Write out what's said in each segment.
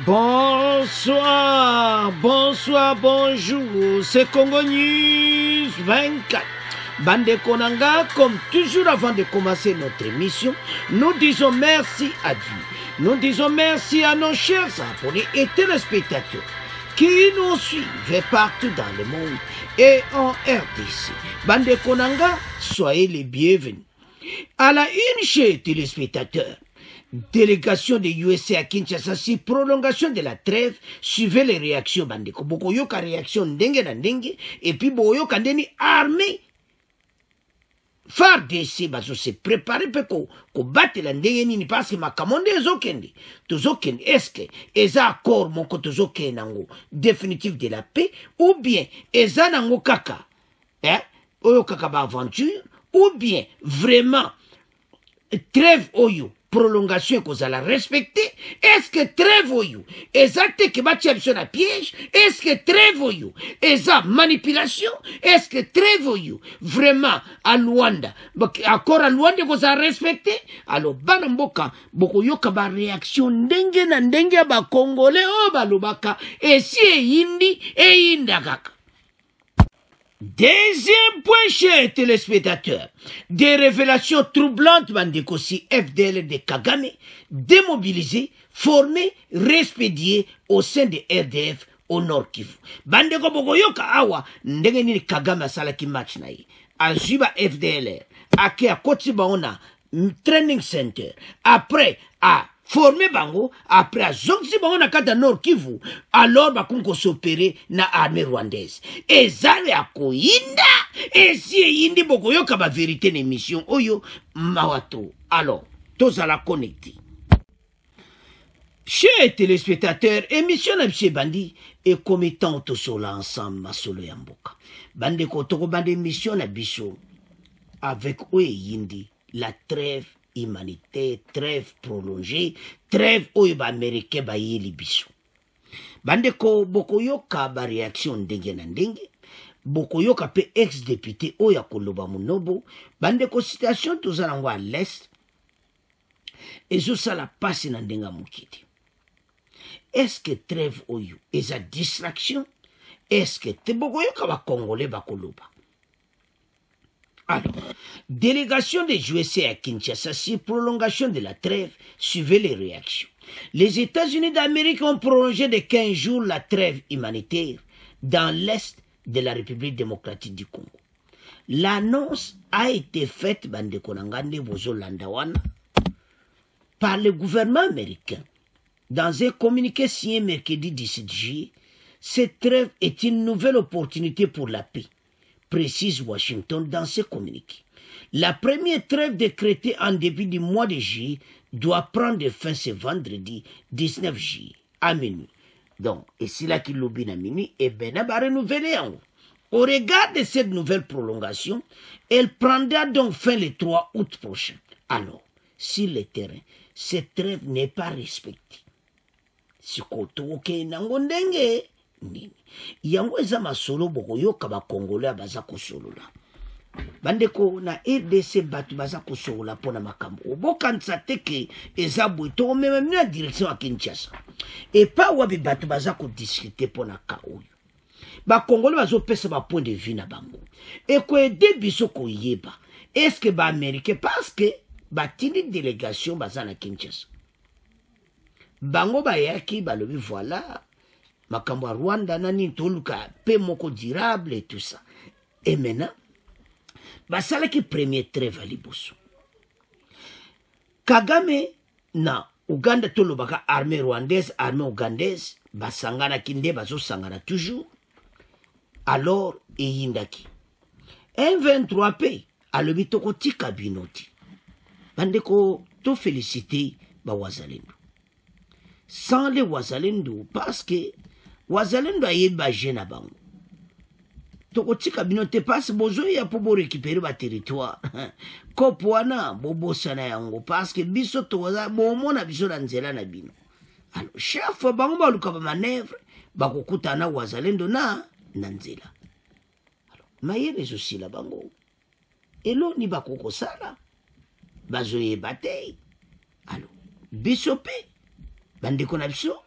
Bonsoir, bonsoir, bonjour, c'est Congo News 24. Bande Konanga, comme toujours avant de commencer notre émission, nous disons merci à Dieu. Nous disons merci à nos chers abonnés et téléspectateurs qui nous suivent partout dans le monde et en RDC. Bande Konanga, soyez les bienvenus. À la une, chers téléspectateurs, délégation de USA à Kinshasa, si prolongation de la trêve, suivez les réactions bandeko. Boko yoka réaction ndenge na ndenge, et puis boko yoka ndeni armée. FARDC bazo se préparer pe ko battre la ndenge nini parce que makamonde ezokende. Tozokende, est-ce que eza accord moko tozokende nango définitif de la paix, ou bien eza nango kaka, oyo kaka ba aventure, ou bien vraiment trêve oyo prolongation kozala respecté. Est-ce que trêve oyo exacte que batia biso na piège? Est-ce que trêve oyo eza manipulation? Est-ce que trêve oyo vraiment à Luanda accord à Luanda kozala respecté? Alors bana mboka boko yoka ba réaction ndenge na ndenge ba congolais o balobaka esi eyindi eyinda kaka. Deuxième point, chers téléspectateurs, des révélations troublantes bandeko si FDL de Kagame, démobilisés, formés, respédiés au sein de RDF au Nord Kivu. Bandeko bokoyoka awa, ndenge nini Kagame asalaki match na ye. Azuba FDLR, ake a Kotiba ona training center, après à formé bango, après à Zonzi bango na kata Nord Kivu, alors bakunko s'opérer na armée rwandaise. Et zale a koinda, et si yindi boko yoka ba vérité l'émission, oyo mawato. Alors, tous à la connecter. Chers téléspectateurs, émission na bise bandi, et commettant tout cela ensemble, ma solo yamboka. Bande kotoko bande émission na biso, avec oye yindi, la trêve humanitaire, trêve prolongée, trêve oyo américain ba yeli biso. Bandeko bokoyoka ba réaction ndenge na ndenge, bokoyoka pe ex-député oyo akoloba munobo, bandeko situation tozanango à l'est, ezosala pasi na ndenga mokiti. Est-ce que trêve oyo eza distraction? Est-ce que te bokoyoka ba congolais bakoloba? Alors, délégation des USA à Kinshasa, si prolongation de la trêve, suivez les réactions. Les États-Unis d'Amérique ont prolongé de 15 jours la trêve humanitaire dans l'est de la République démocratique du Congo. L'annonce a été faite par le gouvernement américain. Dans un communiqué signé mercredi 17 juillet, cette trêve est une nouvelle opportunité pour la paix, précise Washington dans ce communiqué. La première trêve décrétée en début du mois de juillet doit prendre fin ce vendredi 19 juillet à minuit. Donc, et c'est là qu'il l'oublie à minuit, et bien, va renouveler en haut. Au regard de cette nouvelle prolongation, elle prendra donc fin le 3 août prochain. Alors, sur le terrain, cette trêve n'est pas respectée. Si koto ke nango ndenge nini yango eza masolo boko yoka ba congolais baza kosolola bandeko na RDC batu baza kosolola pona makambo obokanisa teke eza bwito même na direction à Kinshasa et pas wabi batu baza ko discuter pona ka oyo ba congolais bazo pesa ba point de vue na bango et ko aider biso ko yeba est-ce que ba américain parce que ba tini délégation baza na Kinshasa bango bayaki balobi voilà makambo Rwanda nani toluka paix moko durable et tout ça. Et maintenant basalaki premier trêve à liboso. Kagame na Uganda tolobaka armée rwandaise, armée ougandaise basangana kinde bazo sangana toujours. Alors eyindaki. M23P alobi tokotika binoti. Bandeko to féliciter ba wazalendo. Sans les wazalendo parce que wazalendo ayeba jena bango. Tokotika binote passe bozo ya pour récupérer ba territoire. Kopwana bobo sana yango parce que biso to waza bomona biso na nzela na bino. Alors chef bango ba luka ba manœuvre ba kokuta na wazalendo na nzela. Alors mayebe aussi la bango. Elo ni ba kokosala. Bazo yeba te. Alors biso pe bandeko na biso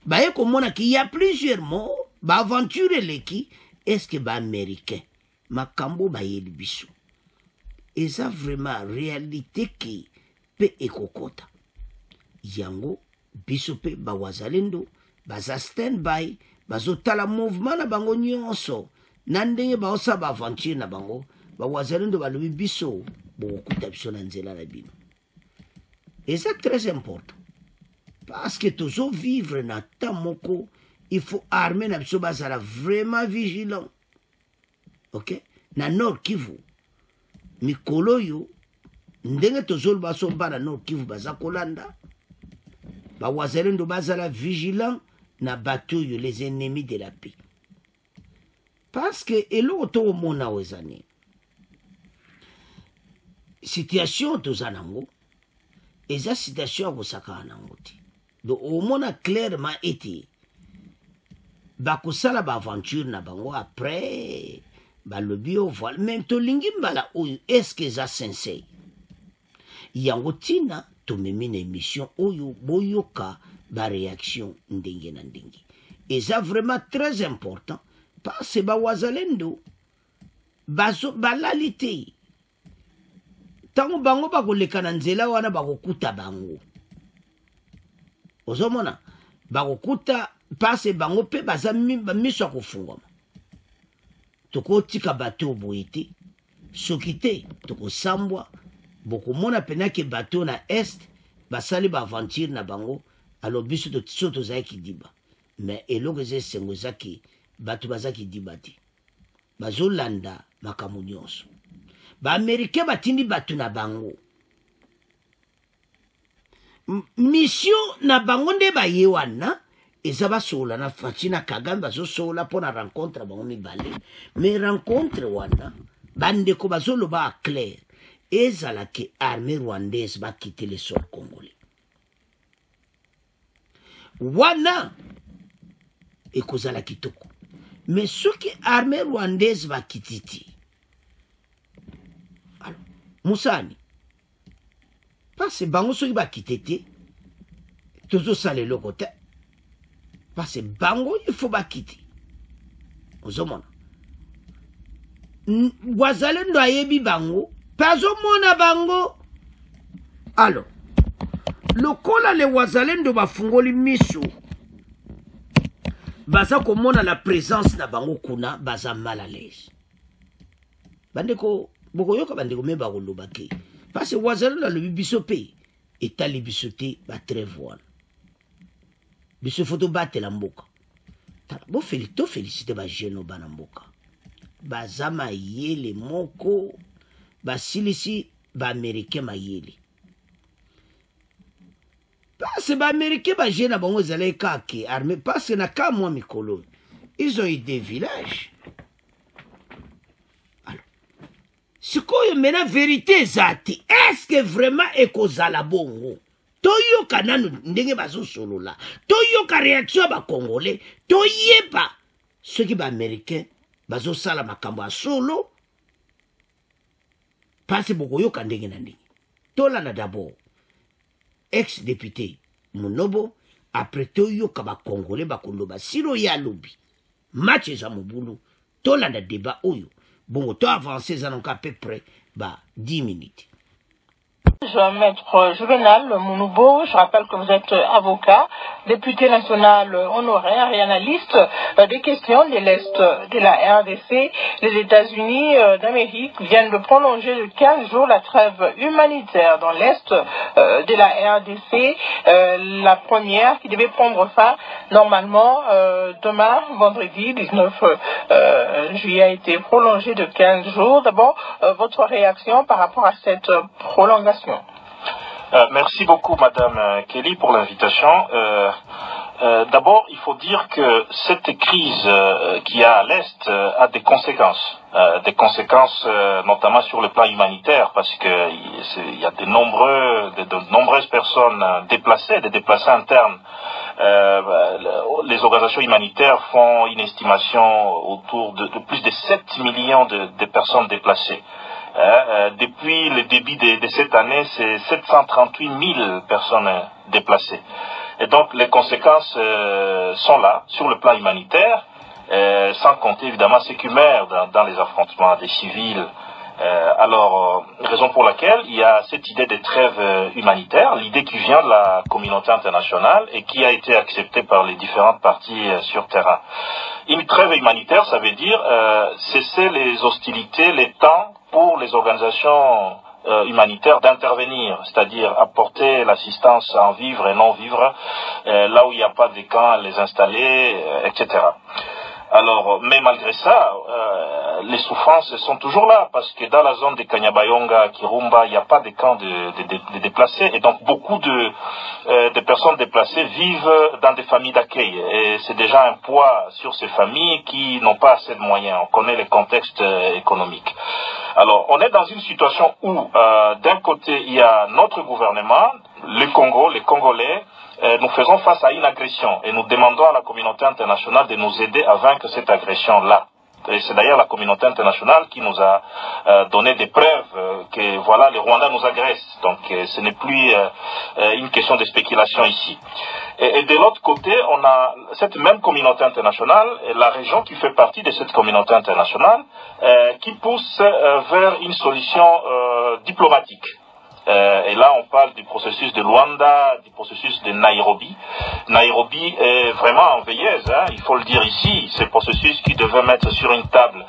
baye komona qu'il y a plusieurs morts ba aventure leki est-ce que ba américain makambo bayeli biso eza vraiment réalité ki pe ekokota yango biso pe ba wazalendo baza stand-by bazotala mouvement na bango nyonso na ndenge baosa ba aventure na bango ba wazalendo balobi biso bokokuta biso na nzela na bino. Et c'est très important parce que toujours vivre na temps moko il faut armer na biso bazala vraiment vigilant. OK na Nord Kivu mikolo yo ndenge toujours baso na Nord Kivu baza kolanda ba wazalendo bazala vigilant na bateau yo les ennemis de la paix parce que eloko to mona wezani situation tozanango eza situation akosaka nango te donc omona clairement ete bakosala baaventure na bango après balobi ovoile même tolingi mbala oyo est-ce que eza sincere yango ntina tomemi na émission oyo boyoka baréaction ndenge na ndenge eza vraiment très important parce que bawazalendo balali te tango bango bakoleka na nzela wana bakokuta bango ozomona bakokuta pase bango pe baza miso ya kofungwama tokotika bato boye te soki te tokosambwa bokomona penake bato na est basali baaventure na bango alo biso so tozali kidiba mais eloko eza esengo ezaki bato baza kidiba te bazolanda makambo nyonso baaméricain batindi bato na bango mission na bango nde baye wana eza basola na faci na Kagame bazosola mpo na rencontre na bango mibale mais rencontre wana bandeko bazoloba aclair ezalaki armée rwandaise bakite le sol congolais wana ekozala kitoko mais soki armée rwandaise bakiti ti alors musani parce bango soki bakite te tozosala eloko te parce bango il faut bakite ozomona wazalendo ayebi bango pazomona bango alors lokola le wazalendo bafungoli miso baza komona la présence na bango kuna baza mal à l'aise bandeko bokoyoka bandeko me bakoloba ke parce que wazalendo alobi biso pe etali biso te batreve wana biso fo tobatela mboka tofélicite bagene bana mboka baza mayele moko basilisi baaméricain mayele parce baaméricain bagene na bango ezalaki kake armée parce na ka mwa mikolo ils ont eu des villages alors sikoyo mena vérité eza te est-ce que vraiment ekozala bongo toyoka nanu ndenge bazosolola toyoka réaction ya bakongolais toyeba soki baaméricain bazosala makambo ya solo parce bokoyoka ndenge na ndenge tolanda d'abord ex député Munobo après toyoka bakongolais bakoloba silo ya lobi match eza mobulu tolanda débat oyo bongo to avancer eza donc à peu près 10 minutes. Maître Juvenal Mounoubo, je rappelle que vous êtes avocat, député national honoraire et analyste des questions de l'Est de la RDC. Les États-Unis d'Amérique viennent de prolonger de 15 jours la trêve humanitaire dans l'Est de la RDC. La première qui devait prendre fin normalement demain, vendredi 19 juillet, a été prolongée de 15 jours. D'abord, votre réaction par rapport à cette prolongation? Merci beaucoup, Madame Kelly, pour l'invitation. D'abord, il faut dire que cette crise qu'il y a à l'Est a des conséquences. Notamment sur le plan humanitaire, parce qu'il y a de nombreuses personnes déplacées, des déplacés internes. Les organisations humanitaires font une estimation autour de plus de 7 millions de personnes déplacées. Depuis le début de cette année, c'est 738 000 personnes déplacées. Et donc les conséquences sont là, sur le plan humanitaire, sans compter évidemment ce qui meurt dans les affrontements des civils. Raison pour laquelle il y a cette idée de trêve humanitaire, l'idée qui vient de la communauté internationale et qui a été acceptée par les différentes parties sur terrain. Une trêve humanitaire, ça veut dire cesser les hostilités, les temps pour les organisations humanitaires d'intervenir, c'est-à-dire apporter l'assistance en vivres et non vivres, là où il n'y a pas de camps, les installer, etc. Alors, mais malgré ça, les souffrances sont toujours là, parce que dans la zone de Kanyabayonga, Kirumba, il n'y a pas de camps de déplacés, et donc beaucoup de personnes déplacées vivent dans des familles d'accueil, et c'est déjà un poids sur ces familles qui n'ont pas assez de moyens. On connaît les contextes économiques. Alors, on est dans une situation où, d'un côté, il y a notre gouvernement, le Congo, les Congolais, nous faisons face à une agression et nous demandons à la communauté internationale de nous aider à vaincre cette agression-là. Et c'est d'ailleurs la communauté internationale qui nous a donné des preuves que voilà, le Rwanda nous agresse. Donc ce n'est plus une question de spéculation ici. Et de l'autre côté, on a cette même communauté internationale, la région qui fait partie de cette communauté internationale, qui pousse vers une solution diplomatique. Et là, on parle du processus de Luanda, du processus de Nairobi. Nairobi est vraiment en veilleuse, hein, il faut le dire ici. C'est le processus qui devait mettre sur une table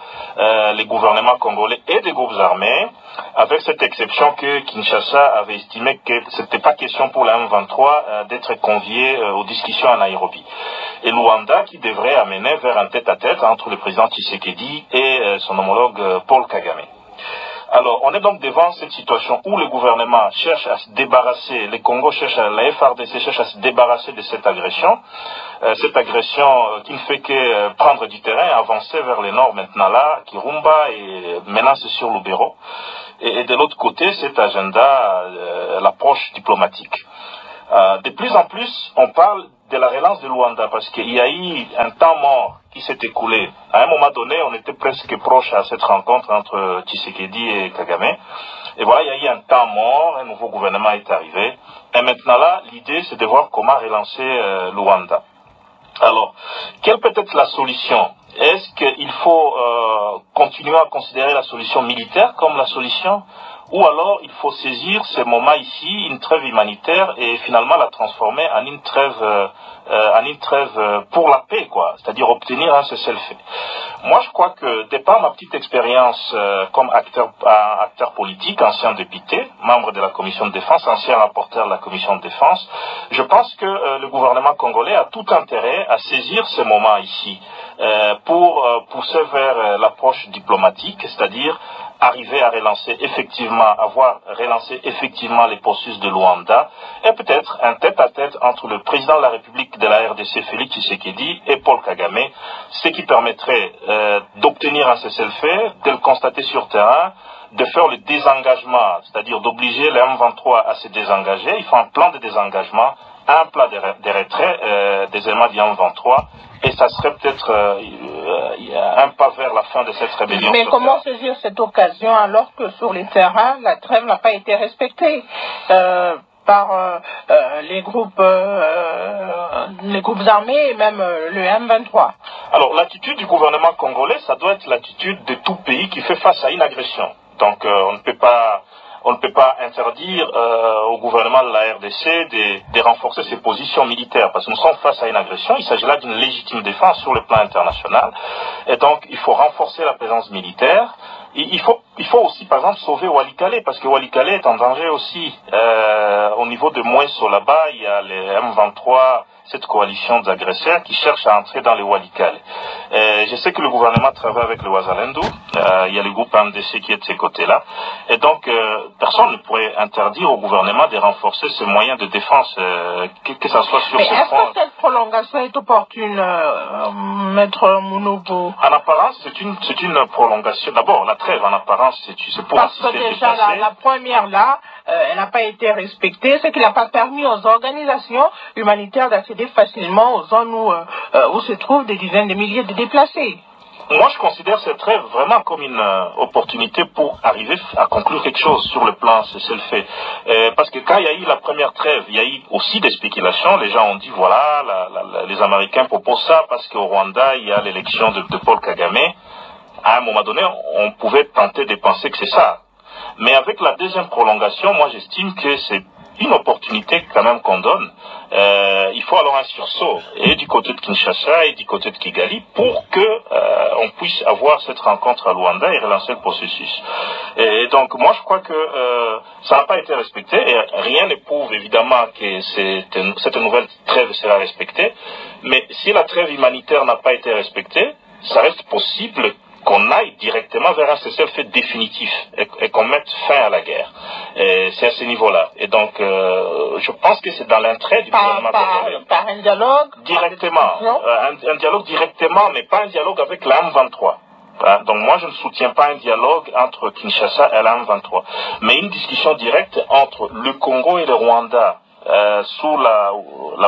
les gouvernements congolais et des groupes armés, avec cette exception que Kinshasa avait estimé que ce n'était pas question pour la M23 d'être convié aux discussions à Nairobi. Et Luanda qui devrait amener vers un tête-à-tête entre le président Tshisekedi et son homologue Paul Kagame. Alors, on est donc devant cette situation où le gouvernement cherche à se débarrasser, le Congo cherche, la FRDC cherche à se débarrasser de cette agression qui ne fait que prendre du terrain, avancer vers le nord maintenant là, Kirumba et maintenant c'est sur Lubero. Et de l'autre côté, cet agenda, l'approche diplomatique. De plus en plus, on parle de la relance de Luanda parce qu'il y a eu un temps mort qui s'est écoulé. À un moment donné, on était presque proche à cette rencontre entre Tshisekedi et Kagame. Et voilà, il y a eu un temps mort, un nouveau gouvernement est arrivé. Et maintenant là, l'idée c'est de voir comment relancer Luanda. Alors, quelle peut être la solution? Est-ce qu'il faut continuer à considérer la solution militaire comme la solution? Ou alors il faut saisir ce moment ici, une trêve humanitaire, et finalement la transformer en une trêve pour la paix, quoi. C'est-à-dire obtenir un cessez-le-feu. Moi, je crois que, de par ma petite expérience comme acteur politique, ancien député, membre de la commission de défense, ancien rapporteur de la commission de défense, je pense que le gouvernement congolais a tout intérêt à saisir ce moment ici pour pousser vers l'approche diplomatique, c'est-à-dire arriver à relancer effectivement, avoir relancé effectivement les processus de Luanda, et peut-être un tête-à-tête entre le président de la République de la RDC, Félix Tshisekedi, et Paul Kagame, ce qui permettrait d'obtenir un cessez-le-feu, de le constater sur terrain, de faire le désengagement, c'est-à-dire d'obliger les M23 à se désengager. Il faut un plan de désengagement, un plan de retrait des éléments du M23, et ça serait peut-être un pas vers la fin de cette rébellion. Mais comment saisir cette occasion alors que sur les terrains, la trêve n'a pas été respectée par les groupes armés et même le M23? Alors l'attitude du gouvernement congolais, ça doit être l'attitude de tout pays qui fait face à une agression. Donc on ne peut pas interdire au gouvernement de la RDC de renforcer ses positions militaires, parce que nous sommes face à une agression. Il s'agit là d'une légitime défense sur le plan international, et donc il faut renforcer la présence militaire. Il faut aussi, par exemple, sauver Walikale, parce que Walikale est en danger aussi. Au niveau de Mouesso, là-bas, il y a les M23, cette coalition d'agresseurs qui cherchent à entrer dans les Walikale. Je sais que le gouvernement travaille avec le Wazalendo. Il y a le groupe MDC qui est de ces côtés-là. Et donc, personne ne pourrait interdire au gouvernement de renforcer ses moyens de défense, que ça soit sur ces fronts. Est-ce que cette prolongation est opportune, Maître Mounobo? En apparence, c'est une prolongation. D'abord, la trêve, en apparence, c'est pour parce que déjà, la première là, elle n'a pas été respectée, ce qui n'a pas permis aux organisations humanitaires d'accéder facilement aux zones où se trouvent des dizaines de milliers de déplacés. Moi, je considère cette trêve vraiment comme une opportunité pour arriver à conclure quelque chose sur le plan cessez-le-feu. Parce que quand il y a eu la première trêve, il y a eu aussi des spéculations. Les gens ont dit, voilà, les Américains proposent ça parce qu'au Rwanda, il y a l'élection de Paul Kagame. À un moment donné, on pouvait tenter de penser que c'est ça. Mais avec la deuxième prolongation, moi, j'estime que c'est une opportunité quand même qu'on donne. Il faut alors un sursaut, et du côté de Kinshasa et du côté de Kigali, pour que on puisse avoir cette rencontre à Luanda et relancer le processus. Et donc, moi, je crois que ça n'a pas été respecté, et rien ne prouve évidemment que cette nouvelle trêve sera respectée. Mais si la trêve humanitaire n'a pas été respectée, ça reste possible qu'on aille directement vers un cessez-le-feu définitif et qu'on mette fin à la guerre. C'est à ce niveau-là. Et donc, je pense que c'est dans l'intérêt du gouvernement congolais. Par un dialogue directement. Un dialogue directement, mais pas un dialogue avec la M23. Donc moi, je ne soutiens pas un dialogue entre Kinshasa et la M23. Mais une discussion directe entre le Congo et le Rwanda, sous la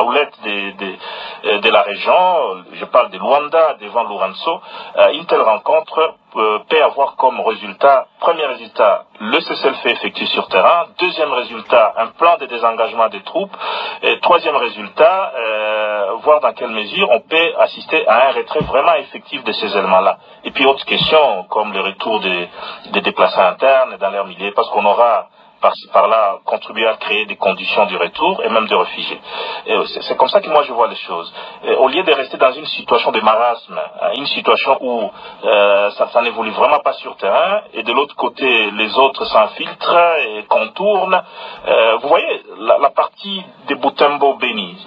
houlette de la région, je parle de Luanda devant Lourenço, une telle rencontre peut avoir comme résultat, premier résultat, le cessez-le-feu effectué sur terrain, deuxième résultat, un plan de désengagement des troupes, et troisième résultat, voir dans quelle mesure on peut assister à un retrait vraiment effectif de ces éléments-là. Et puis autre question, comme le retour des déplacés internes dans leur milieu, parce qu'on aura par là contribuer à créer des conditions du retour et même de réfugiés. C'est comme ça que moi je vois les choses. Au lieu de rester dans une situation de marasme, une situation où ça n'évolue vraiment pas sur terrain, et de l'autre côté les autres s'infiltrent et contournent. Vous voyez, la partie de Butembo-Beni,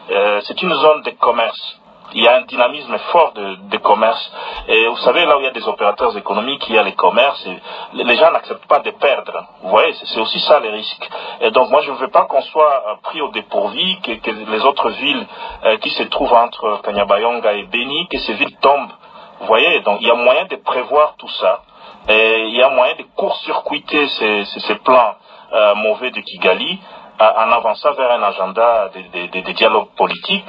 c'est une zone de commerce. Il y a un dynamisme fort de commerce. Et vous savez, là où il y a des opérateurs économiques, il y a les commerces, et les gens n'acceptent pas de perdre. Vous voyez, c'est aussi ça les risques. Et donc moi, je ne veux pas qu'on soit pris au dépourvu, que les autres villes qui se trouvent entre Kanyabayonga et Beni, que ces villes tombent. Vous voyez, donc il y a moyen de prévoir tout ça. Et il y a moyen de court-circuiter ces plans mauvais de Kigali, en avançant vers un agenda de dialogue politique,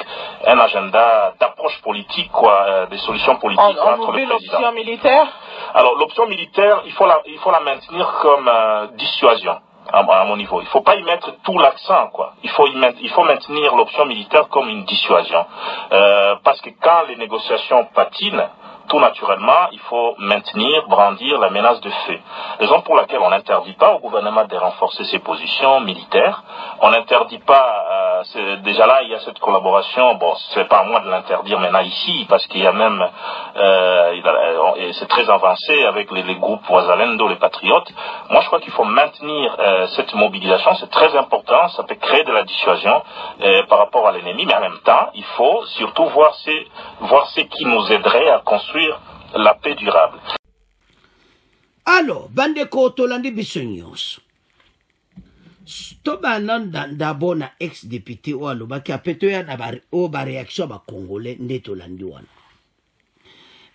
un agenda d'approche politique, des solutions politiques entre le président. L'option militaire? Alors l'option militaire, il faut la maintenir comme dissuasion. À mon niveau, il ne faut pas y mettre tout l'accent, quoi. Il faut maintenir l'option militaire comme une dissuasion, parce que quand les négociations patinent, tout naturellement, il faut brandir la menace de feu. Raison pour laquelle on n'interdit pas au gouvernement de renforcer ses positions militaires. On n'interdit pas, déjà là, il y a cette collaboration. Bon, c'est pas à moi de l'interdire maintenant ici, parce qu'il y a même, c'est très avancé avec les groupes Wazalendo, les patriotes. Moi, je crois qu'il faut maintenir cette mobilisation. C'est très important. Ça peut créer de la dissuasion par rapport à l'ennemi, mais en même temps, il faut surtout voir ce qui nous aiderait à construire la paix durable. Alors, bandeko tolandi biso nyonso. Tobana d'abord na ex-député ou alobaki apeto ya na ba réaction ba congolais nde tolandi wana.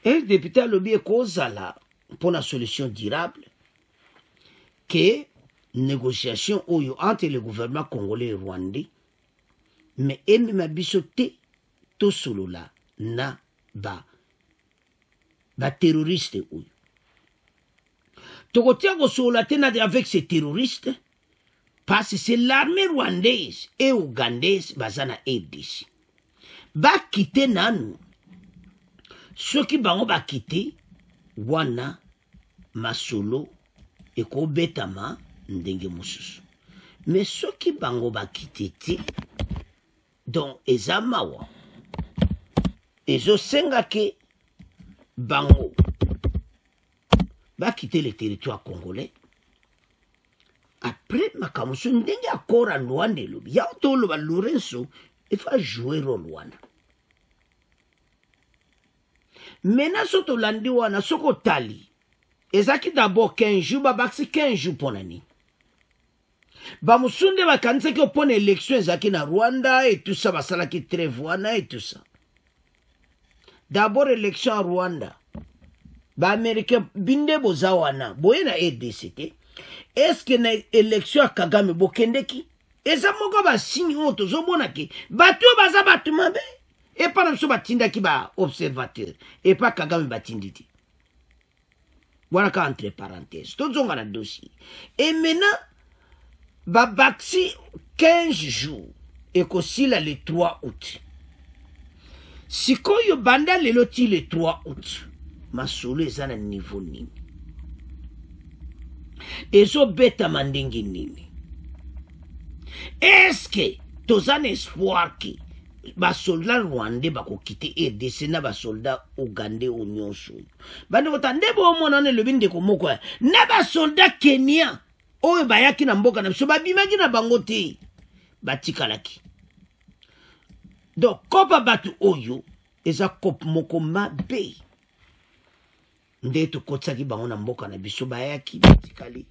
Ex-député alobi ekozala pour la solution durable que négociation oyo entre le gouvernement congolais et rwandais, mais emema biso te tosolola na ba terroriste oyo. Tokotia kosolola te na avec ces terroristes parce que c'est l'armée rwandaise et ougandaise bazana RDC. Ba kite nanu. Soki bango ba kite wana masolo eko betama ndenge mususu. Mais soki bango ba kite te donc ezamawa. Ezo senga ke bango va quitter le territoire congolais. Après makamusu ndenge akora Luanda lobi ya tolo ba Lourenço il va jouer rôle wana. Mena soto landi wana soko tali ezaki d'abord 15 jours babaki 15 jours ponani. Ba musunde ba kanisa ki opone élection ezaki na Rwanda et tout ça basala ki trêve wana et tout ça. D'abord élection à Rwanda. Ba Américain binde bozawana boye na RDC. Est-ce que na élection à Kagame bokendeki? Eza moko ba signe oto zomona ki batu baza batu mabe et pas nso batinda ki ba observateur et pas Kagame batinditi. Voilà qu'entre parenthèses. Tout le monde a un dossier. Et maintenant, Babaxi, 15 jours, et qu'aussi là le 3 août. Si quand yo banda le loti le 3 août, ma solo est à un niveau nini. Et zo beta mandingi nini. Est-ce que tu as un espoir que les soldats rwandais vont quitter et descendre les soldats ougandais au nyonso? Bande votande bo mona ne lebinde ko moko. Na ba soldats kenyans oyo bayaki na mboka na biso babimaki na bango te batikalaki. Donc kopa batu oyo eza kop moko mabe. Nde to kotsaki bango na mboka na biso bayaki batikali.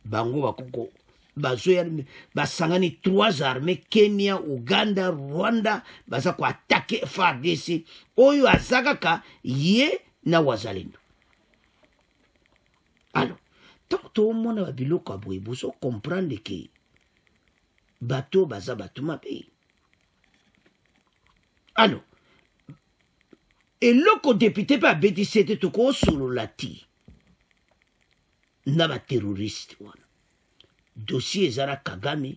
Bango bakoko basangani 3 armées Kenya, Uganda, Rwanda baza ko attaquer FARDC oyo azakaka ye na wazalendo. Alors tant tout le monde a biloko aboye boso comprendre que bateau baza bateau mabe. Alors et loko député pa beti c'était to ko solo lati na ba terroriste wana. Dossier ezara Kagame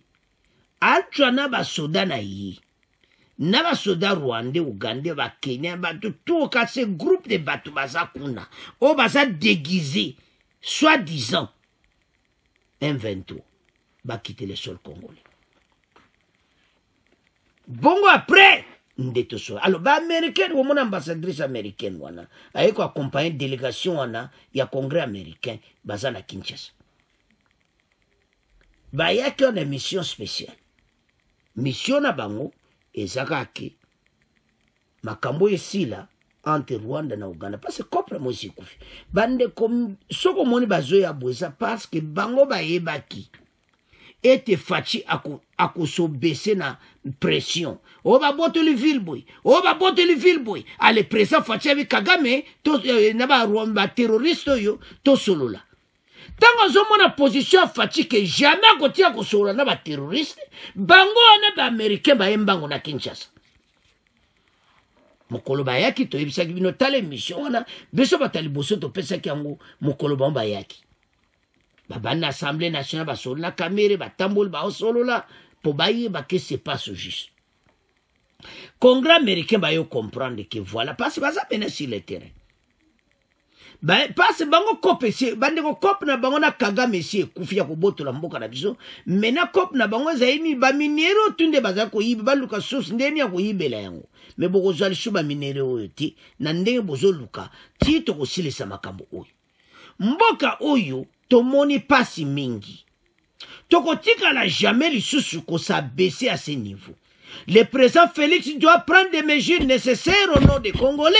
atwa na ba soda na yi na ba soda Rwanda, Uganda, ba Kenya, ba tout ka ce groupe de batu baza kuna o baza déguisé soi-disant M23 va quitter le sol congolais. Bongo après ndeto so. Alors ba américaine ou mon ambassadrice américaine wana ayeko accompagner délégation wana ya congrès américain baza na Kinshasa. Ba yaki on a mission spéciale. Mission na bango ezaka ke makambo esila entre Rwanda na Uganda parce que kopre mo sikufi. Bande comme soko moni bazoya boza parce que bango ba yebaki ete fachi ako so baisser na pression. O ba boteli vilboy. O ba boteli vilboy. Ale presa fachi avec Kagame to na ba Rwanda terroriste yo to solola. Tant que na position fachi que jamais kotia ko solola na ba terroriste, bango na ba américain ba embango na Kinshasa. Mokolo bayaki to yebisaki bino tale mission na beso batali boso to pesa ki yango mokolo ba bayaki. Bana Assemblée nationale ba solo na kamere ba tambol ba solo la po baye ba que c'est pas juste. Congrès américain ba yo comprendre que voilà parce que baza pena sur le terrain. Ba parce bango kope si bande ko kope na bango na Kagame si kufia ko boto la mboka na biso mena kope na bango zaini ba minero tunde baza ko yiba baluka sos ndeni ya ko yibela yango me boko zali shuba minero oyo ti na ndenge bozo luka ti to ko silisa makambo oyo mboka oyo tomoni pasi mingi toko tika la jamais lisusu ko sa baisser à ce niveau. Le président Félix doit prendre des mesures nécessaires au nom des Congolais,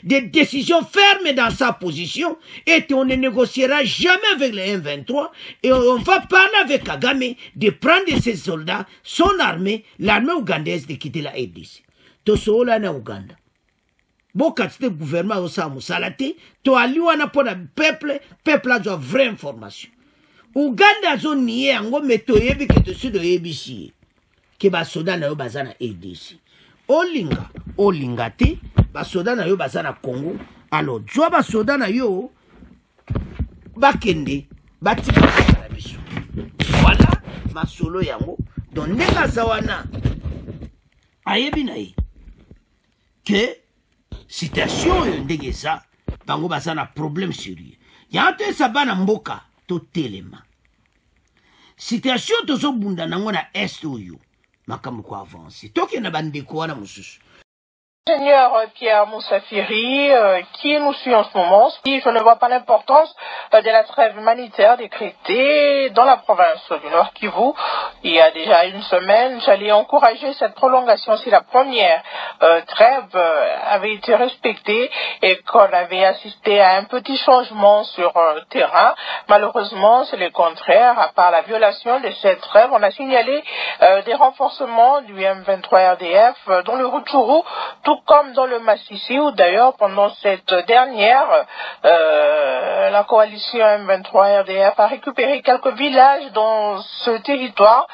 des décisions fermes dans sa position, et on ne négociera jamais avec les M23, et on va parler avec Kagame de prendre ses soldats, son armée, l'armée ougandaise de quitter la RDC. To sola na Uganda. Boka tite gouvernement au samu salate, to aliwana pour le peuple a de vraie information. Uganda zo niye ango meto yebi ke to sudo yebisi. Ke ba soda na yo bazana RDC. Olinga te, ba soda na yo bazana Congo. Alors, jo ba soda na yo bakende, batika na biso. Voilà, ma solo yango. Donc, nega zawana, ayebi na ye. Que, situation yo ndenge za, bango bazana problème sérieux. Yante sabana mboka, to telema. Situation tozo bunda nango na est oyo. Makambo ko avance. Toke na bandeko wana mususu. Seigneur Pierre Moussafiri, qui nous suit en ce moment, je ne vois pas l'importance de la trêve humanitaire décrétée dans la province du Nord Kivu. Il y a déjà une semaine, j'allais encourager cette prolongation si la première trêve avait été respectée et qu'on avait assisté à un petit changement sur terrain. Malheureusement, c'est le contraire. À part la violation de cette trêve, on a signalé des renforcements du M23 RDF dans le Rutshuru, tout tout comme dans le Massissi, où d'ailleurs pendant cette dernière, la coalition M23 RDF a récupéré quelques villages dans ce territoire.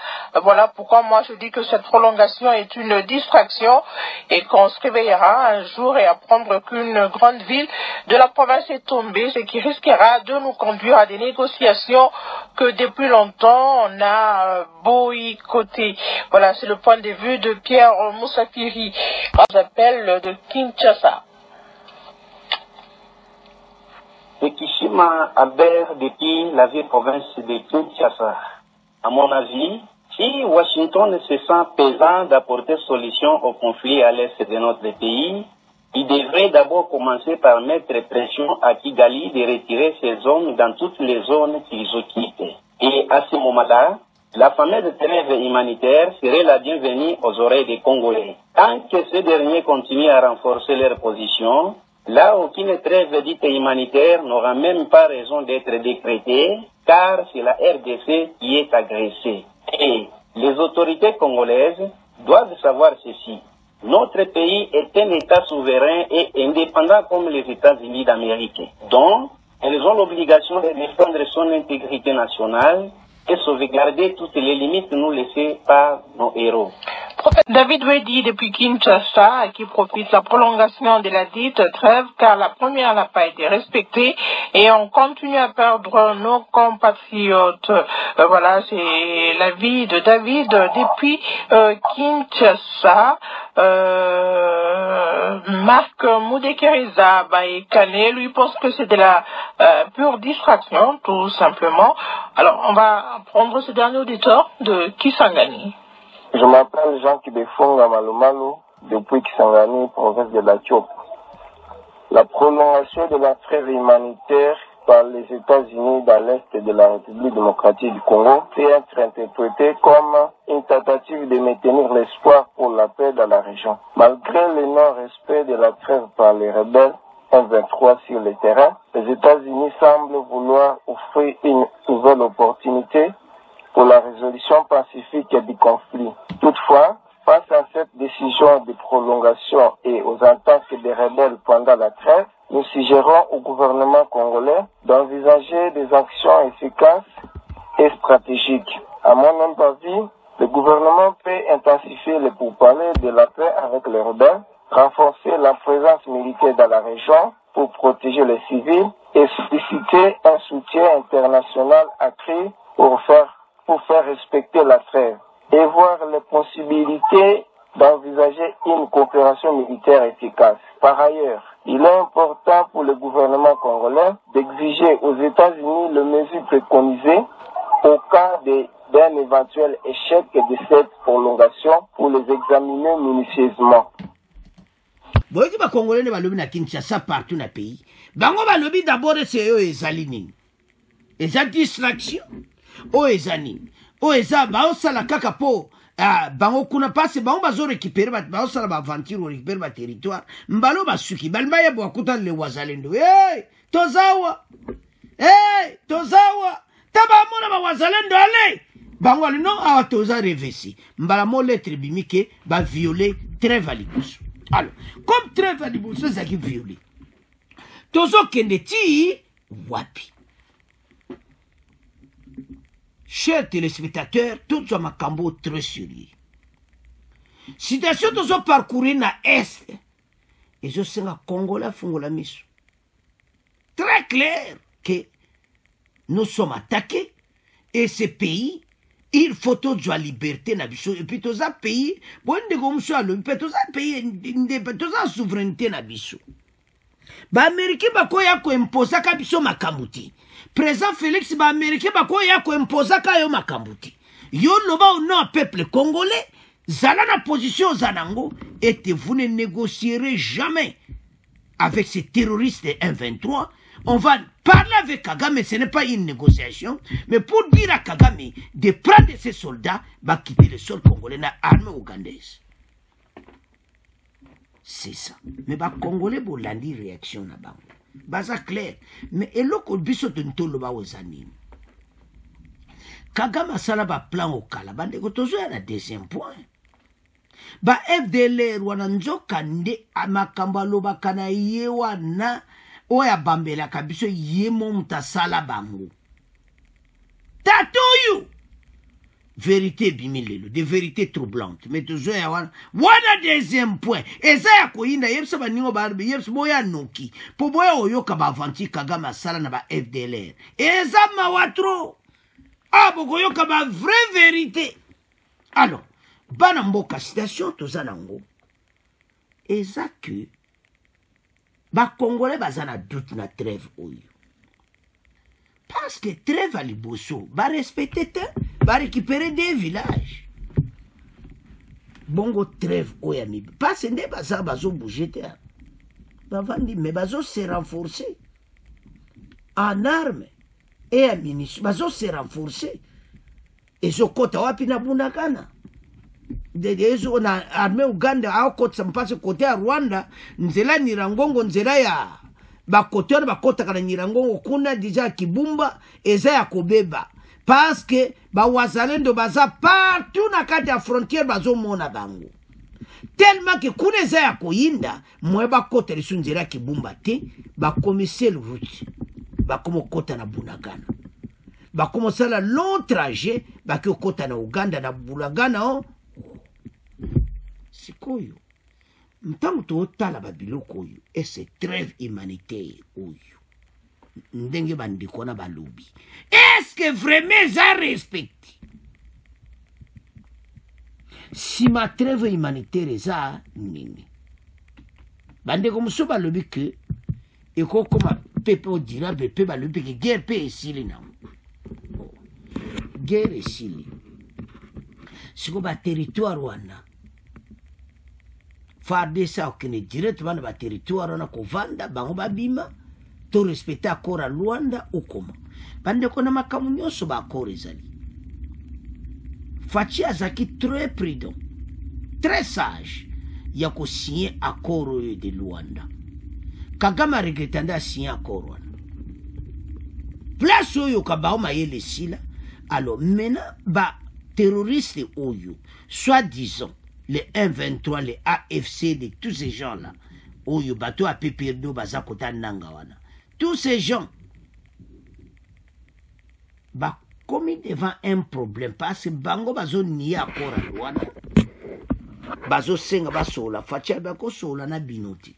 Voilà pourquoi moi je dis que cette prolongation est une distraction et qu'on se réveillera un jour et apprendre qu'une grande ville de la province est tombée, ce qui risquera de nous conduire à des négociations que depuis longtemps on a boycotté. Voilà, c'est le point de vue de Pierre Moussakiri, on s'appelle de Kinshasa. Kishima Albert depuis la vieille province de Kinshasa. À mon avis, si Washington ne se sent pesant d'apporter solution au conflit à l'est de notre pays, il devrait d'abord commencer par mettre pression à Kigali de retirer ses hommes dans toutes les zones qu'ils occupent. Et à ce moment-là, la fameuse trêve humanitaire serait la bienvenue aux oreilles des Congolais. Tant que ces derniers continuent à renforcer leur position, là aucune trêve dite humanitaire n'aura même pas raison d'être décrétée, car c'est la RDC qui est agressée. Et les autorités congolaises doivent savoir ceci. Notre pays est un État souverain et indépendant comme les États-Unis d'Amérique. Donc, elles ont l'obligation de défendre son intégrité nationale et sauvegarder toutes les limites nous laissées par nos héros. Prophète David Wedi depuis Kinshasa qui profite de la prolongation de la dite trêve car la première n'a pas été respectée et on continue à perdre nos compatriotes. Voilà, c'est l'avis de David depuis Kinshasa. Marc Moudekeriza Baekane lui pense que c'est de la pure distraction tout simplement. Alors on va prendre ce dernier auditeur de Kisangani. Je m'appelle Jean Kibefonga Malomalo depuis Kisangani, province de la Tchop. La prolongation de la trêve humanitaire par les États-Unis dans l'Est de la République démocratique du Congo peut être interprétée comme une tentative de maintenir l'espoir pour la paix dans la région. Malgré le non-respect de la trêve par les rebelles M23 sur le terrain, les États-Unis semblent vouloir offrir une nouvelle opportunité pour la résolution pacifique du conflit. Toutefois, face à cette décision de prolongation et aux attaques des rebelles pendant la trêve, nous suggérons au gouvernement congolais d'envisager des actions efficaces et stratégiques. À mon humble avis, le gouvernement peut intensifier les pourparlers de la paix avec les rebelles, renforcer la présence militaire dans la région pour protéger les civils et solliciter un soutien international accru pour faire respecter la trêve et voir les possibilités d'envisager une coopération militaire efficace. Par ailleurs, il est important pour le gouvernement congolais d'exiger aux États-Unis les mesures préconisées au cas d'un éventuel échec de cette prolongation pour les examiner minutieusement. Boyki ba Congolais ne balobi na Kinshasa partout na pays. Bango balobi d'abord c'est eux ezali nini. Eza distraction. O ezani. O eza ba osala kaka po bango kuna passe bango bazo récupérer ba osala ba aventure récupérer ba territoire. Mbalo basuki balma ya bwakuta le wazalendo. Tozawa. Tozawa. Taba mona ba wazalendo ale. Bango ali non a toza revesi. Mbala mo lettre bimike ba violer très valibus. Alors, comme très valibus ça qui violer. Tozo kendeti wapi. Chers téléspectateurs, tout ce makambo très sérieux. Situation de ce parcourir na Est, et je sais que Congolais font la mission. Très clair que nous sommes attaqués, et ce pays, il faut toute la liberté na biso, et puis tout ça pays, bon de comme ça, le tout ça pays, tout ça souveraineté na biso. Ba Américain ba ko ya ko imposa ka biso makambuti. Président Félix ba Américain ba ko ya ko imposa ka yo makambuti. Yo loba au nom peuple congolais, zala na position zanango et vous ne négocierez jamais avec ces terroristes M23. On va parler avec Kagame, ce n'est pas une négociation, mais pour dire à Kagame de prendre ses soldats, va quitter le sol congolais na armée ougandaise. C'est ça. Mais les Congolais ont une réaction là-bas. C'est clair. Mais et l'autre biso de ntolo ba ozani. Kagame a sala ba plan au Kalabande ko tozo na deuxième point. ba FDLR wana nzoka nde amakambo alobaka na ye wana oya bambelaka biso ye mo mutasala bango tatoyu vérité bimilelo de vérité troublante mais toujours ya wana deuxième point eza ya koyinda yebisa baningo baarbe yebisa boya noki po boya oyoka bavanti Kagame asala na ba FDLR eza mawatro bokoyoka ba vraie vérité. Alors bana mboka citation toza nango eza que ba congolais baza na doute na trêve oyo parce que trêve à liboso ba respecter te ba récupérer des villages bongo trêve oyo mibi parce nde baza bazo bouger te bavandi mais bazo se renforcer en armes et en munitions bazo se renforcer ezokota wapi na Bunagana ezo na armée Uganda aokotisa mpasi kote ya Rwanda nzela Nyiragongo nzela ya bakote wana bakotaka na Nyiragongo kuna deja Kibumba eza ya kobeba parce que bawazalendo baza partout na kati ya frontière bazomona bango tellement que kuna eza ya koyinda mwe bakota lisu nzela Kibumba te bakomise le route bakomo kota na Bunagana bakomo sala long trajet bakokota na Uganda na Bunagana sikoyo ntango tootala babiloko oyo ese trêve humanitaire oyo ndenge bandeko na balobi est-ce que vraiment eza respecté si ma trêve humanitaire eza nini bandeko mosusu balobi ke ekokoma pepe odira pepe balobi ke guerre pe esili nango guerre esili siko baterritoire wana FARDC okene direct bana ba territoire na kovanda bango babima to respecter accord à Luanda okoma bande kona makamu nyonso ba accord ezali Fachi azaki très prudent très sage ya ko signer accord de Luanda Kagame regretanda a signé accord wana place oyo kabao mayele sila alors maintenant ba terroriste oyo soi-disant les 1-23, les AFC, de tous ces gens-là, Oyo bateau a pepirdo bazakota nangawana. Tous ces gens, bah, commis devant un problème, parce que bango bazo ni akora wana. Bazo senga basola, fatia bako sola na binoti.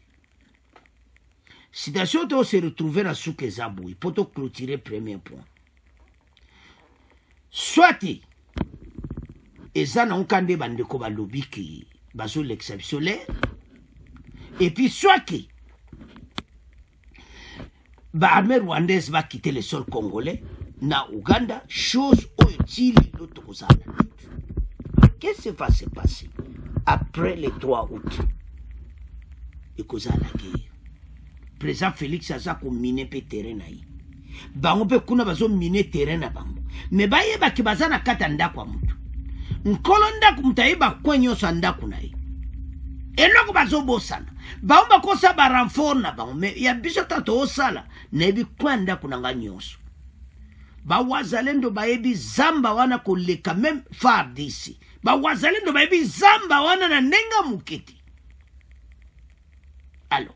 Citation to se retrouver dans souke zaboui, pour te clôturer premier point. Soit eza na nkande bandeko balobi ki bazo l'exceptionnel et puis soit que ba armée rwandaise va quitter le sol congolais na Uganda chose utile l'autre kozala. Qu'est-ce qui va se passer après le 3 août et kozala la guerre? Président Félix aza ko miner pe terrain na yi bango pe kuna bazo miner terrain na bango mais baye ba ki bazana kata ndako mutu nkolonda kumtaiba kwenyo sandaku na yi eloko bazo bosana baomba kosa ba renfort na bango me ya biso tato osala nebi kwanda kunanga nyonso ba wazalendo baebi zamba wana koleka même FARDC ba wazalendo baebi zamba wana na nenga muketi alors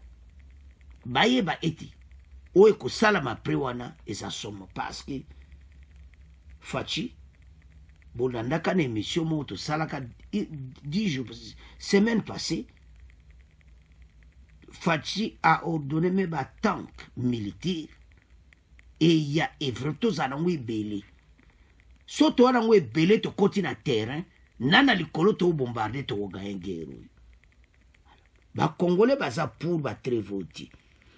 bayeba eti oye kosala mapre wana eza somo parce que Fachi bolandaka na émission mo to salaka 10 jours semaine passée Fachi a ordonné mes tank militaire et il y a evreto zanangwe belé soto wanangwe belé to koti na terrain nana likolo to bombarder to gayengero ba congolais baza pour ba trêve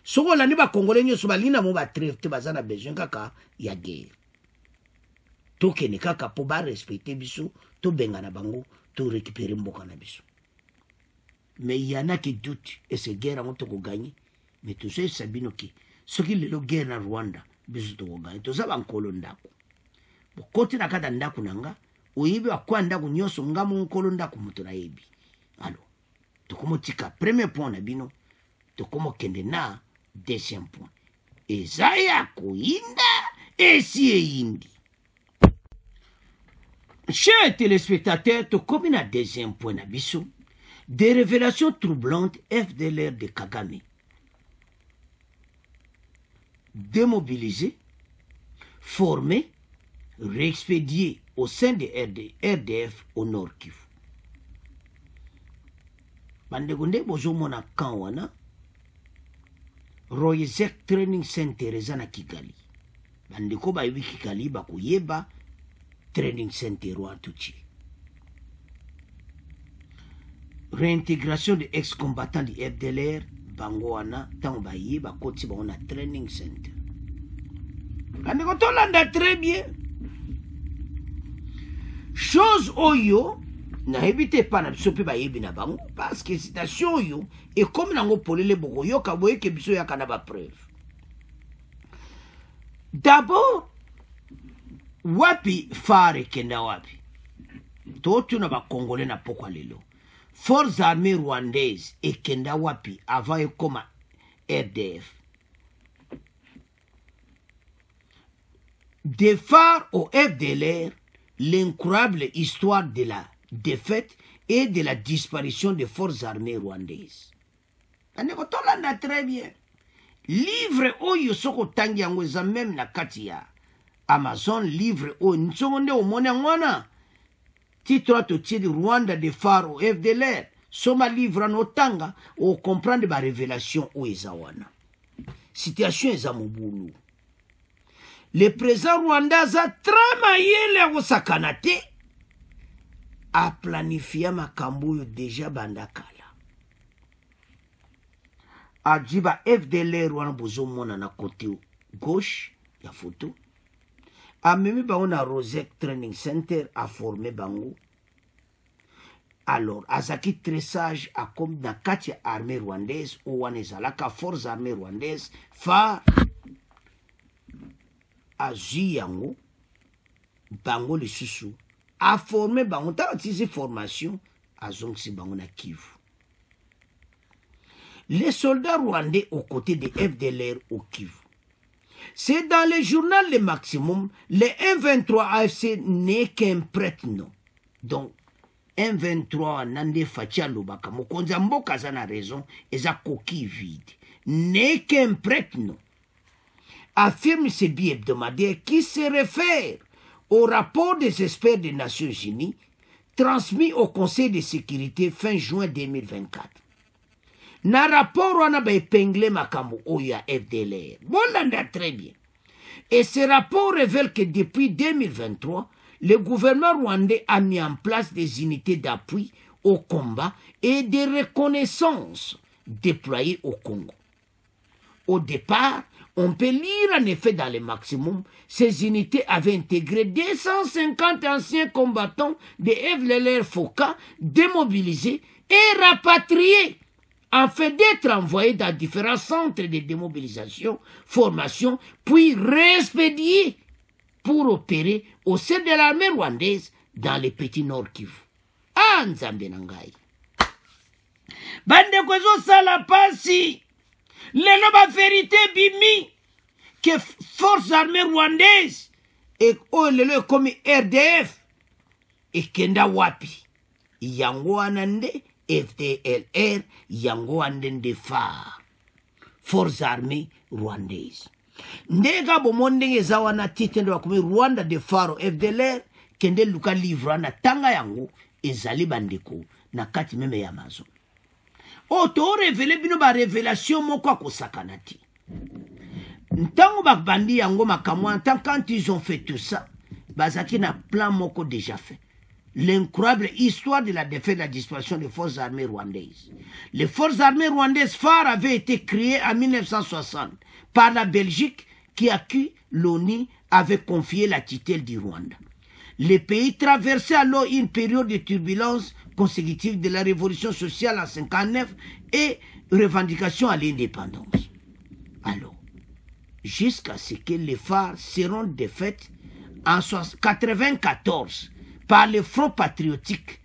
soko la ni ba congolais nyoso balina mo ba trêve te baza na besoin kaka ya guerre to kene kaka po ba respecter biso to benga na bango to récupérer mboka na biso. Mais il y en a qui doutent et cette guerre on to ko gagner mais tout ça sabino ki ce qui le guerre na Rwanda biso to ko gagner to za ba nkolo ndako bo koti na kata ndako nanga oyibi akwa ndako nyoso ngamo nkolo ndako muto na yebi alors to komo tika premier point na bino to komo kende na deuxième point ezaya ko inda esi indi. Chers téléspectateurs, to komi na deuxième point na biso Des révélations troublantes, FDLR de Kagame. Démobilisé, formé, réexpédié au sein de RDF au Nord Kivu. Bandegonde bozomona kanwana Royezek Training Center ezana Kigali. Bandeko ba yebi Kigali bakuyeba Training Center wa tuchi. Réintégration des ex-combattants du FDLR, Bangoana, Tambaye, Bakoti, on a Training Center. On a très bien. Chose oyo, na évité pas na sope ba yebi na bango, parce que citation yo, et comme nango polele boko yo, kaboye ke biso ya kanaba preuve. D'abord, wapi fare kenda wapi. Totu na ba Congolais na pokwa lelo. Forces armées rwandaises et Kenda Wapi avant comme RDF. Des phares au FDLR, l'incroyable histoire de la défaite et de la disparition des forces armées rwandaises. On a très bien. Livre oyo soko tangi yango même na katia. Amazon livre oyo nsongonde o mona ngwana. Titre to titre Rwanda de phare au FDLR. Soma livre no tanga ou comprendre ba révélation ou ezawana. Situation ezamubulu. Le président Rwanda a travaillé le sakanate a planifié makambo déjà bandakala. A jiba FDLR wana bozo mona na côté gauche ya photo. A même on a Rosek Training Center a formé bango. Alors, Azaki tressage a comme dans quatre armées rwandaises ou wanezalaka forces armées rwandaises fa a yango bango le susu a formé bango ta utilisé formation a zonksi bango na Kivu. Les soldats rwandais aux côtés des FDLR au Kivu. C'est dans le journal Le Maximum, le M23 AFC n'est qu'un prête-nom. Donc, M23 Nande Fatia Lubaka, Mokonza Mboka a raison, et sa coquille vide. N'est qu'un prête-nom. Affirme ce billet hebdomadaire qui se réfère au rapport des experts des Nations Unies transmis au Conseil de sécurité fin juin 2024. Na rapport on a épinglé makambo oya FDLR. Bon, l'anda très bien. Et ce rapport révèle que depuis 2023, le gouvernement rwandais a mis en place des unités d'appui au combat et de reconnaissance déployées au Congo. Au départ, on peut lire en effet dans le Maximum, ces unités avaient intégré 250 anciens combattants de FDLR Foka démobilisés et rapatriés afin d'être envoyés dans différents centres de démobilisation, formation, puis réexpédiés pour opérer au sein de l'armée rwandaise dans les petits Nord Kivu. Ah, Nzambe Nangai. Bande kwezo sala pasi. Lelo ba vérité bimi. Que forces armées rwandaises et oh lelo comme RDF et Kenda Wapi. Yango anande. FDLR, Yango Andende Phare, Forces armées rwandaises. Ndega bomondenge zawana titendo wa kumi Rwanda de Phare FDLR, kende luka livra na tanga yango, ezali bandeko, na kati meme ya Amazon. O to revele bino ba révélation moko kosakanati. Ntango bakbandi yango makamwa, quand ils ont fait tout ça, bazaki na plan moko déjà fait. L'incroyable histoire de la défaite et de la disparition des forces armées rwandaises. Les forces armées rwandaises phares avaient été créées en 1960 par la Belgique qui, à qui l'ONU avait confié la tutelle du Rwanda. Le pays traversait alors une période de turbulence consécutive de la révolution sociale en 1959 et revendication à l'indépendance. Alors, jusqu'à ce que les phares seront défaites en 1994 par le Front patriotique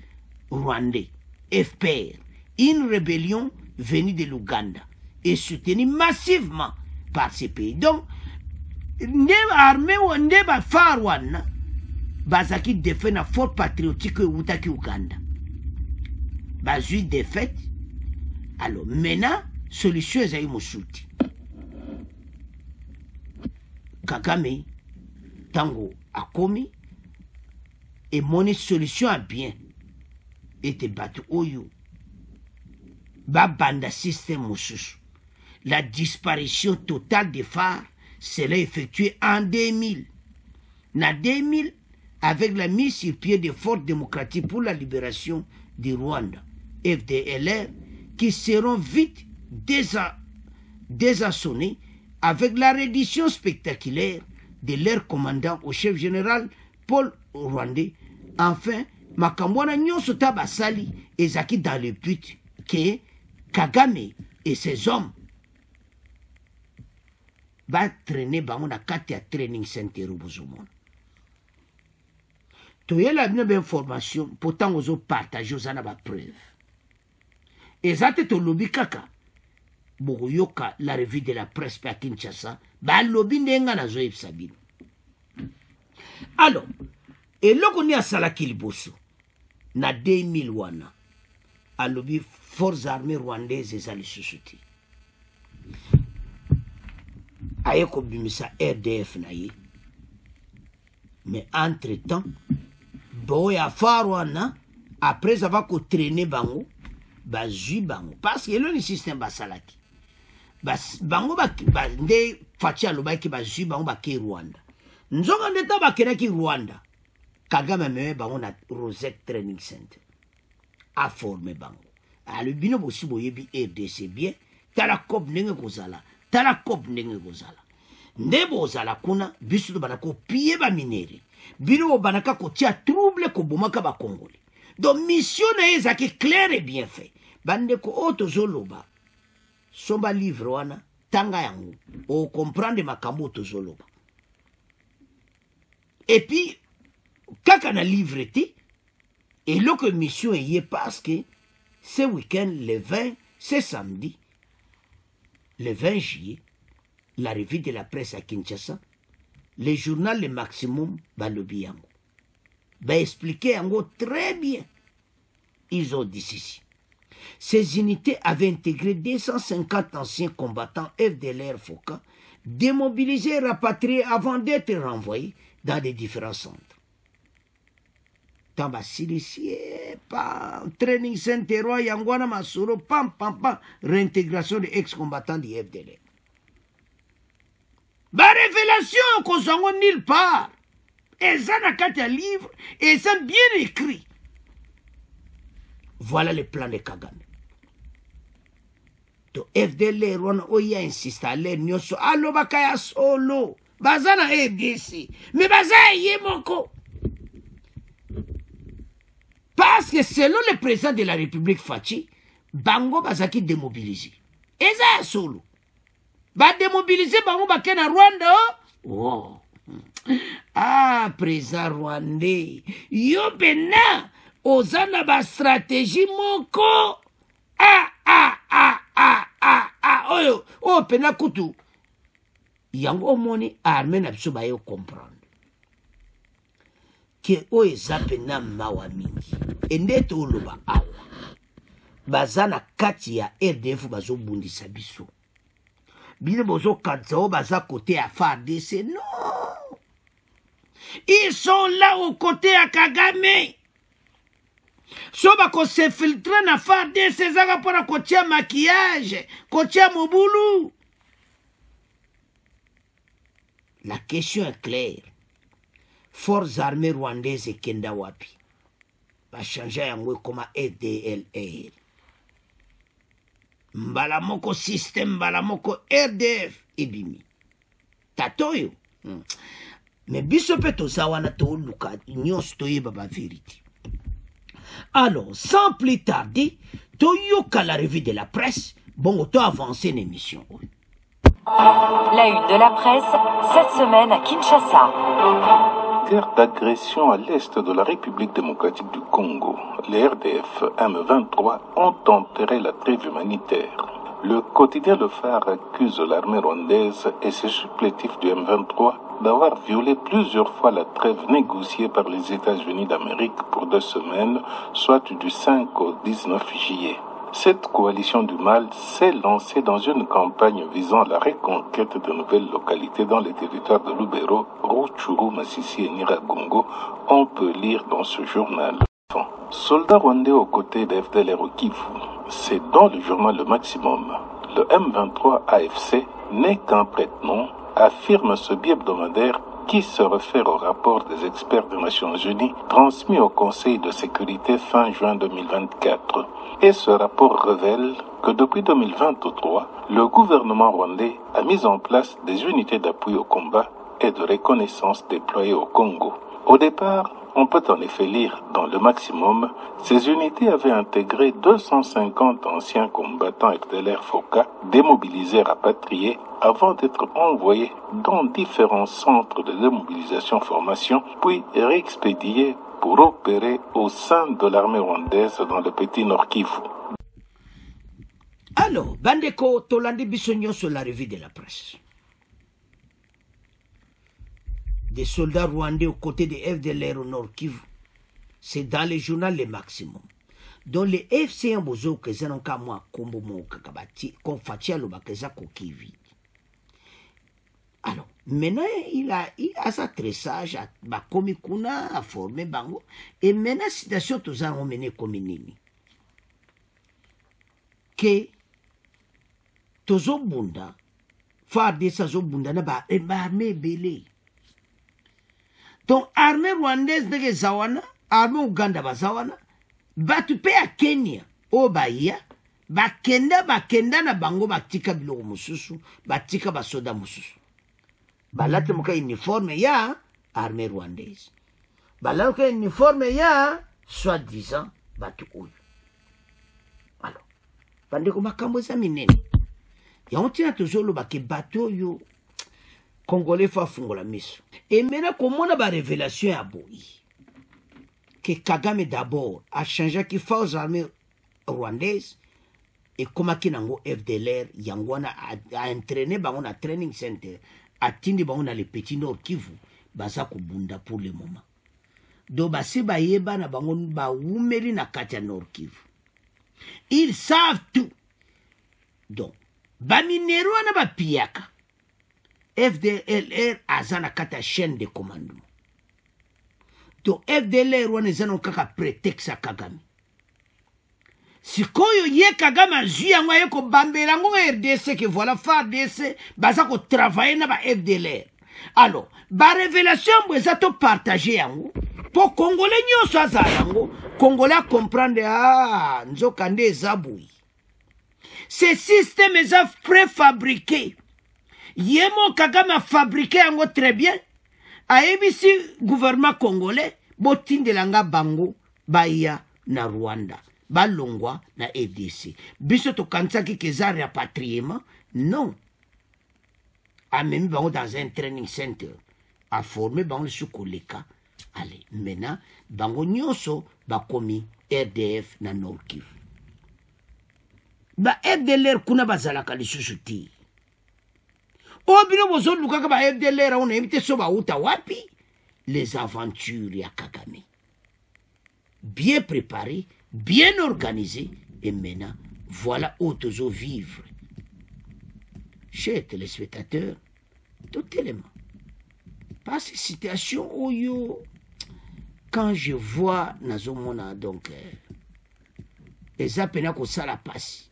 rwandais, FPR, une rébellion venue de l'Ouganda et soutenue massivement par ces pays. Donc, l'armée rwandaise Farwana, bazaki défend la Front patriotique Ouganda. bazui défaite. Alors maintenant solution ezali mosuti. Kagame tango akomi emoni solution à bien ete bato oyo babanda système mosusu. La disparition totale des phares sera effectuée en 2000. En 2000, avec la mise sur pied des forces démocratiques pour la libération du Rwanda, FDLR, qui seront vite désarçonnés avec la reddition spectaculaire de leur commandant au chef général Paul Rwandais. Enfin, Makambwana Nyonso Tabasali ezaki dans le but que Kagame et ses hommes va traîner bango na kati ya training center bozomona. Toyela bino ba information pourtant ozo partager ozana ba preuve. Ezate to lobi kaka boyoka la revue de la presse pa Kinshasa ba lobi ndenga na zo yebisa bino. Alors, eloko ni asalaki liboso na 2000 wana alobi forces armées rwandaises ezali susuti. Aye ko bimisa RDF na ye. Mais entre-temps, boya farwana après avoir ko traîner bango, bazui bango parce que le système basalaki. Bango ba nde fachi aloba ki bazui bango ba ke Rwanda. Nzonga ndeta ba ki Rwanda. Kagame me bango na Rosette Training Center. A formé bango. Ale bino bosi boyebi RDC bien, tala kop ndenge kozala. Tala kop ndenge kozala. Ndebo ozala kuna biso banako pie ba minere. Bino banaka ko tia trouble ko bomaka ba Congolais. Donc mission na ezaki clair et bien fait. Bande ko otozoloba. Somba livre wana tanga yango o comprendre makambo otozoloba. Et puis kaka na livre ti et l'autre mission y est parce que ce week-end le 20 c'est samedi. Le 20 juillet, la revue de la presse à Kinshasa, le journal Le Maximum, balobi yango. Va expliquer yango très bien. Ils ont dit ceci. Ces unités avaient intégré 250 anciens combattants FDLR Foka, démobilisés et rapatriés avant d'être renvoyés dans les différents centres. Tamba silicié, pam, training center, yangwana masuro, pam, pam, pam, réintégration des ex-combattants du FDLR. Ba révélation qu'on s'en va nulle part. Et ça n'a qu'à un livre, et ça bien écrit. Voilà le plan de Kagame. To FDLR, on y insiste à l'air, nyoso, allo bakaya solo, bazana FDC, mais baza yemoko. Parce que selon le président de la République Fachi, Bango bazaki démobilisé. Et ça solo. Ba démobiliser Bango bakena Rwanda. Oh. Ah, président rwandais. Yo bena ozana ba stratégie moko. Oyo, oh pena kutu. Yango moni armée na biso ba yo comprendre. Que o ezape na mawa mingi endete oloba awa bazana kati ya RDF bazobundisa biso bino bozo kanza o baza côté ya FARDC. Non, ils sont là au côté ya Kagame. So bako se filtrer na FARDC zaka pona kotia maquillage, kotia mobulu. La question est claire. Forces armées rwandaises et Kenda Wapi. Va changer un mot comme FDLR. Mbalamoko système, Mbalamoko RDF et Bimi. Tatoyo. Mais bisope to zawana to luka nyos to yeba vérité. Alors, sans plus tarder, to yoka la revue de la presse, bon auto avancer l'émission. La une de la presse, cette semaine à Kinshasa. Guerre d'agression à l'est de la République démocratique du Congo. Les RDF M23 ont enterré la trêve humanitaire. Le quotidien Le Phare accuse l'armée rwandaise et ses supplétifs du M23 d'avoir violé plusieurs fois la trêve négociée par les États-Unis d'Amérique pour 2 semaines, soit du 5 au 19 juillet. Cette coalition du mal s'est lancée dans une campagne visant la reconquête de nouvelles localités dans les territoires de Lubero, Rutshuru, Masisi et Nyiragongo, on peut lire dans ce journal. Soldats rwandais aux côtés de FDLR au Kivu, c'est dans le journal Le Maximum. Le M23 AFC n'est qu'un prête-nom, affirme ce bi-hebdomadaire qui se réfère au rapport des experts des Nations Unies transmis au Conseil de sécurité fin juin 2024. Et ce rapport révèle que depuis 2023, le gouvernement rwandais a mis en place des unités d'appui au combat et de reconnaissance déployées au Congo. Au départ, on peut en effet lire dans Le Maximum, ces unités avaient intégré 250 anciens combattants FDLR FOCA démobilisés rapatriés avant d'être envoyés dans différents centres de démobilisation-formation, puis réexpédiés pour opérer au sein de l'armée rwandaise dans le petit Nord Kivu. Alors, Bandeko, Tolande Bissognon sur la revue de la presse. Des soldats rwandais aux côtés des FDLR au Nord Kivu. C'est dans le journal Le Maximum. Donc les FC en bozo que ça n'ont qu'à moi kombo mo kakabati qu'on fatia lo bakeza kokivi. Alors maintenant il a sa tressage a bakomi kuna a formé bango et maintenant situation tous a emmené comme nini. Que tozo bunda fa de sa zo bunda na ba armée belé. Donc, armée rwandaise de Zawana, armée Ouganda Bazawana, batu pe à Kenya, au Bahia, bakenda na bango batika biloko mususu, batika basoda mususu. Balate muka uniforme ya armée rwandaise. Balate uniforme ya, soi-disant, batu oyo. Alors, bandeko makambo za minene. Ya ontina tozolo bake batu yo, Congolais fa fungola miso. Et maintenant, comment on a la révélation à Boui? Que Kagame d'abord a changé qui fait aux armées rwandaises et comment qui nango FDLR yangwana a entraîné bango na training center a tindi bango na le petit Nord Kivu baza ko bunda pour le moment. Do basi ba yeba na bango ba wumeli na kati ya Nord Kivu. Ils savent tout. Donc ba minero na ba piaka. FDLR azana kata chaîne de commandement. Donc FDLR wana zana kaka prétexte à Kagame. Sikoyo ye Kagame azui yango yeko bambela ngo RDC que voilà FARDC baza ko travailler na ba FDLR. Alors, ba révélation bweza to partager yango pour Congolais nyonso azala yango, Congolais comprendre nzoka nde ezabui. Ces systèmes est préfabriqués. Yemo Kagame a fabriqué yango très bien. Aebisi gouvernement congolais botindelanga bango baya na Rwanda. Balongwa na EDC. Biso to kansaki keza rapatriement? Non. A même bango dans un training center. A formé bango sous koleka. Allez, maintenant, bango nyonso bakomi RDF na Nord Kivu. Ba FDLR kuna bazalaka lisusu ti. Obino bozo lukaka ba FDLR on évite so ba uta wapi les aventures ya Kagame. Bien préparé, bien organisé et maintenant voilà où tozo vivre. Chers téléspectateurs, tout élément. Pas ces situations où yo quand je vois nazomona donc les appena ko sala passe.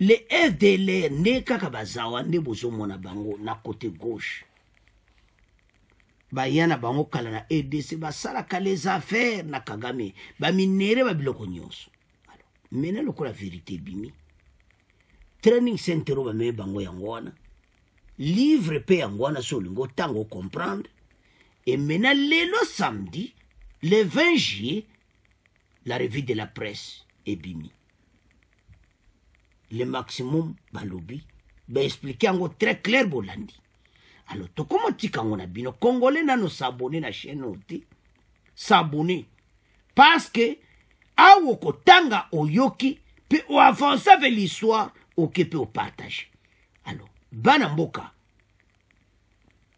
Les FDLR ne kaka bazawa ne bozo mona bango na côté gauche. Bayana bango kala na EDC basala ka les affaires na Kagame ba minere ba biloko nyonso. Alors, mena loko la vérité bimi. Training center ba me bango yangwana. Livre pe yangwana so lingo tango comprendre. Et maintenant le samedi, le 20 juillet, la revue de la presse est bimi. Le maximum balobi ba expliquer ngo très clair bolandi. Alors to comment tika ngona bino congolais na no s'abonner na chaîne oti s'abonner parce que awo ko tanga oyoki pe o avancer avec l'histoire o ke pe o partage. Alors bana mboka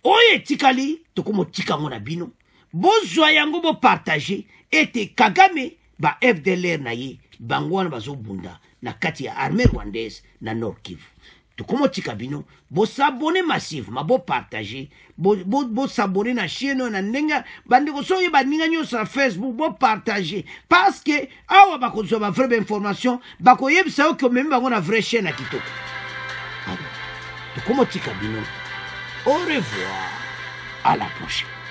oye tikali tokomo tika ngona bino bozwa yango bo partager ete Kagame ba FDLR na ye bango wana bazobunda na kati ya armée rwandaise na Nord Kivu. Tokomo tika bino bo s'abonner massif ma bo partager bo s'abonner na chaîne na ndenge bandeko soye baninga nyo sur Facebook bo partager parce que awa bakozwa ba vraie information bakoyebisa yo que même bango na vraie chaîne na kitoko. Alors tokomo tika bino au revoir à la prochaine.